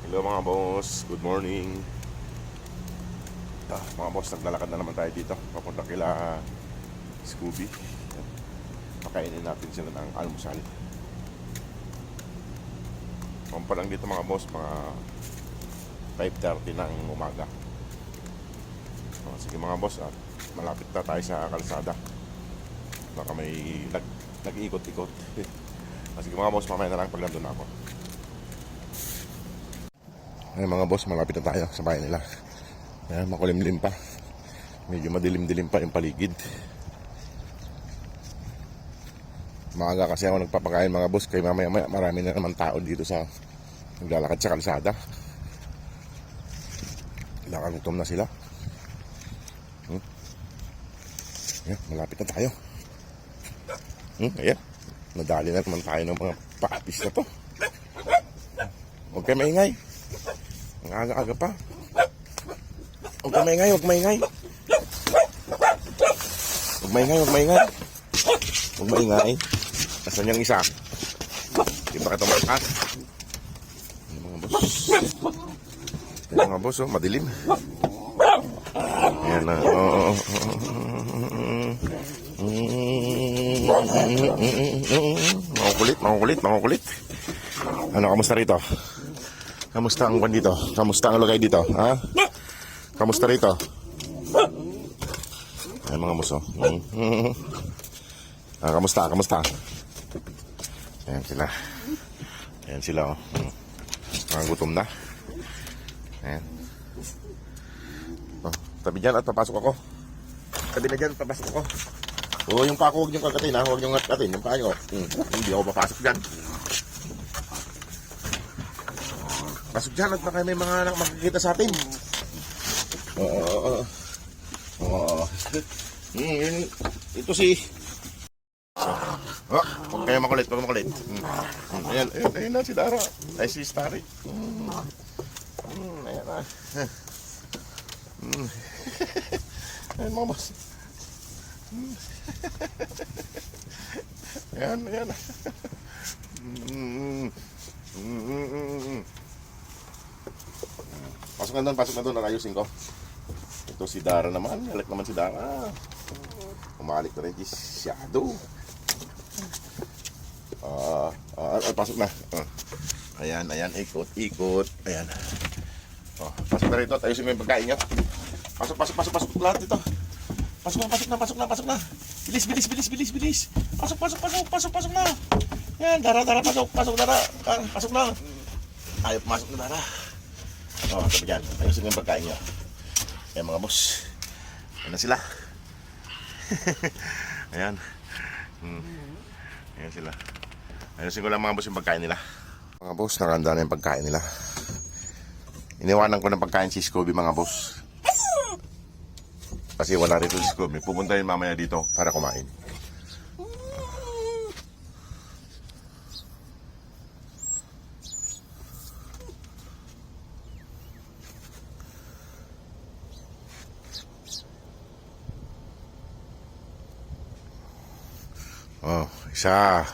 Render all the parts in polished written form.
Hello mga boss, good morning. Mga boss, naglalakad na naman tayo dito papunta kila Scooby. Pakainin natin sila ng almusal. Kumpa lang dito mga boss, mga 5:30 ng umaga. Sige mga boss, malapit na tayo sa kalsada. Baka may nag-iikot-ikot. Sige mga boss, mamaya na lang pag nandun ako. Ay mga boss, malapit na tayo sa bahay nila. Ayan, makulimlim pa. Medyo madilim-dilim pa yung paligid. Maaga kasi ako nagpapakain mga boss, kaya mamaya marami na naman tao dito sa naglalakad sa kalsada. Nakagutom na sila. Ayan, malapit na tayo. Ayan, nadali na naman tayo ng mga paapis na to. Huwag kayo maingay. Ang aga-aga pa. Huwag ka maingay, huwag maingay. Huwag maingay, huwag maingay. Huwag maingay. Nasaan yung isa? Di ba ka tumakas? Mga boss. Mga boss, oh, madilim. Ayan na. Makukulit. Ano, kamusta rito? Kamusta ang kwan dito? Kamusta ang lagay dito? Ha? Kamusta rito? Ay mga muso. Kamusta? Ayan sila. Oh. Mga gutom na. Ayan. Oh, tabi dyan at papasok ako. Tabi na dyan, papasok ako. Oo, yung pako huwag niyong kagatin ha. Huwag niyong kagatin. Yung pako. Hindi ako papasok dyan. Pasok dyan at baka may mga makikita sa atin. Ito si huwag kayo makulit. Ayan na si Dara. Ay si Starry. Ayan na. Ayan mga boss. Ayan. Pasok na doon, ayusin ko. Ito si Dara naman, alak naman si Dara. Umalik na rin si Shadow. Pasok na. Ayan, ikot. Ayan. Pasok na rito, ayusin mo yung pagkain nyo. Pasok lahat dito. Pasok na. Bilis. Pasok na. Ayan, Dara, pasok Dara. Pasok na. Ayaw pumasok na Dara. Sabi dyan, ayusin yung pagkain nyo. Ayan mga boss. Ayan na sila. Ayan. Ayan sila. Ayusin ko lang mga boss yung pagkain nila. Mga boss, nakahanda na yung pagkain nila. Iniwanan ko ng pagkain si Scooby mga boss. Kasi wala rito si Scooby. Pupunta rin mamaya dito para kumain. Isa,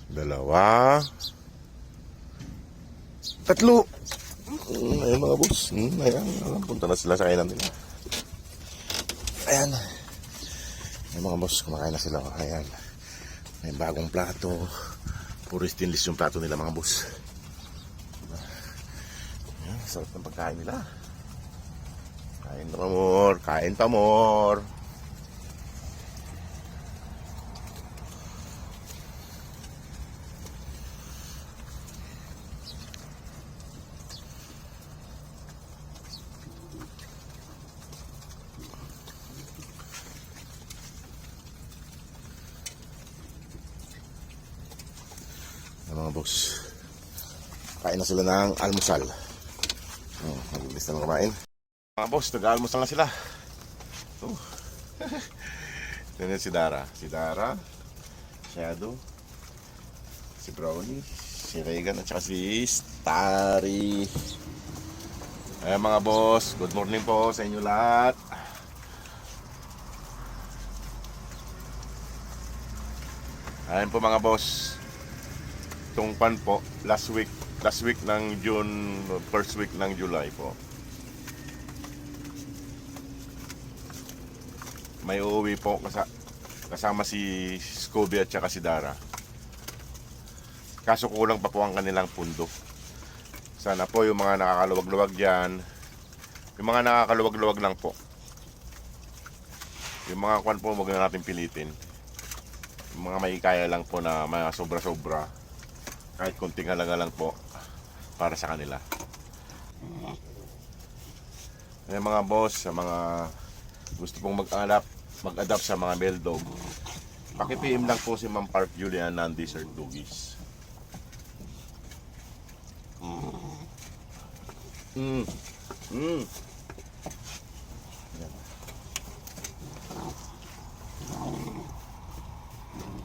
dalawa, tatlo. Ayan mga boss. Ayan, punta na sila sa kainan nila. Ayan mga boss, kumakain na sila. Ayan, may bagong plato. Puro stainless yung plato nila mga boss. Ayan, sarap ng pagkain nila. Kain pa more. Mga boss, kain na sila ng almusal. Maglilis na kumain. Mga boss, nag-almusal na sila. Ganyan si Dara, Shadow, si Brownie, si Regan at saka si Starry. Ayan mga boss, good morning po sa inyo lahat. Ayan po mga boss, itong pan po last week last week ng June, first week ng July po. May uuwi po kasama si Scooby at saka si Dara. Kaso kulang pa po ang kanilang pundo. Sana po yung mga nakakaluwag-luwag dyan, yung mga nakakaluwag-luwag lang po. Yung mga kwan po, wag na natin pilitin. Yung mga may kaya lang po na mga sobra-sobra, kahit kunting halaga lang po para sa kanila. Yung mga boss, sa mga gusto pong mag-adapt sa mga male dog, paki-PM lang po si Ma'am Park Julian ng Desert Doggies.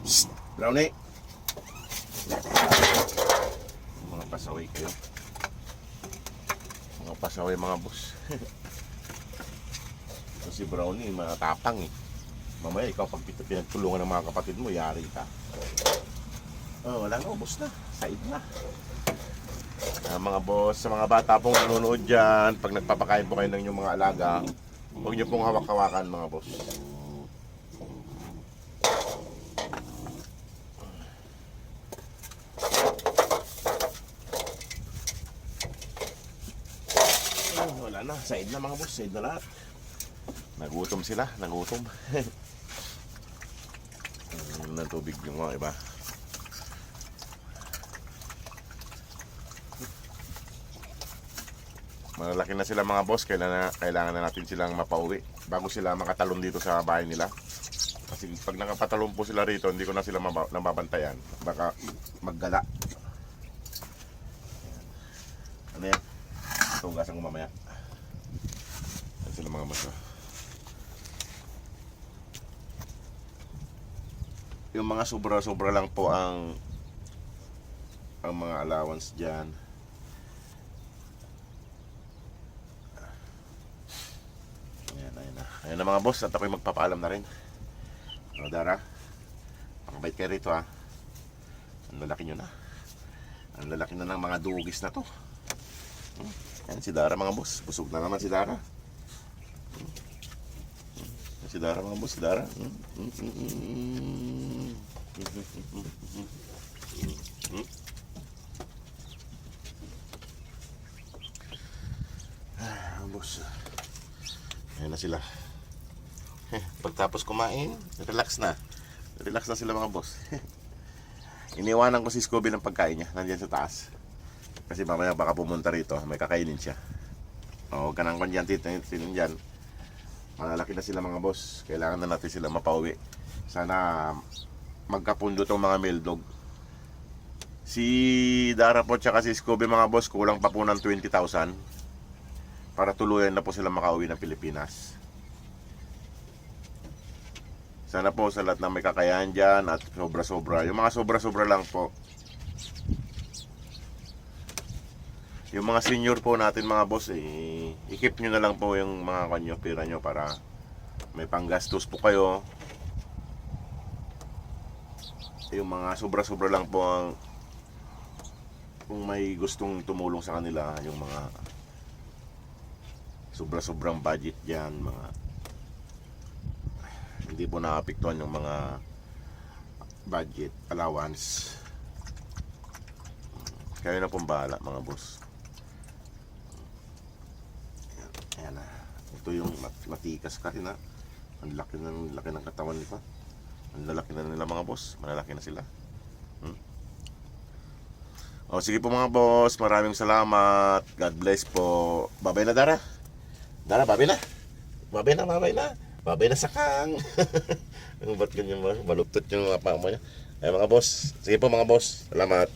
Psst, Brownie! Mga pasaway kayo. Mga pasaway mga boss. Si Brownie, matapang eh. Mamaya ikaw pag pinagtulungan ng mga kapatid mo, yari ka. Oh, wala na, ubos na. Said na. Mga boss, sa mga bata pong nanonood dyan, pag nagpapakain po kayo ng inyong mga alaga, huwag niyo pong hawak-hawakan mga boss. Wala na, said na mga boss, said na lahat. Nagutom sila, nagutom. Ng tubig yung mga iba. Malalaki na sila mga boss, kailangan na natin silang mapauwi bago sila makatalon dito sa bahay nila. Kasi pag nakapatalon po sila rito, hindi ko na sila nababantayan. Baka maggala. Ano yan? Tugasan ko mamaya. Yan sila mga boss. Yung mga sobra-sobra lang po ang mga allowance dyan. Ayan na mga boss, at ako'y magpapaalam na rin. O Dara, pakabait kayo rito ha. Ang lalaki nyo na. Ang lalaki na ng mga dugis na to. Ayan si Dara mga boss, busog na naman si Dara. Si Dara mga boss, si Dara. Boss. Ayan na sila. Pagtapos kumain, relax na. Relax na sila mga boss. Iniwanan ko si Scooby ng pagkain niya, nandiyan sa taas. Kasi mamaya baka pumunta rito, may kakainin siya. O, huwag ka nang kandyan, tinin dyan. Malalaki na sila mga boss. Kailangan na natin sila mapauwi. Sana magkapundo tong mga male dog. Si Dara po tsaka si Scooby mga boss, kulang pa po ng 20,000 para tuluyan na po sila makauwi ng Pilipinas. Sana po sa lahat na may kakayahan dyan at sobra-sobra. Yung mga sobra-sobra lang po. Yung mga senior po natin mga boss, i-keep nyo na lang po yung mga kanyo, pira nyo para may panggastos po kayo. Yung mga sobra-sobra lang po ang kung may gustong tumulong sa kanila, yung mga sobra-sobrang budget dyan, mga hindi po naapektuhan yung mga budget allowance. Kayo na pong bahala mga boss. Ayan na. Ito yung matikas kasi na. Ang laki ng katawan nito. Ang lalaki na nila mga boss. Malalaki na sila. O sige po mga boss. Maraming salamat. God bless po. Babay na Dara. Dara, babay na. Babay na, babay na. Babay na sakang. Ba't ganyan ba? Baluptot yung mga pamo niya. Ay mga boss. Sige po mga boss. Salamat.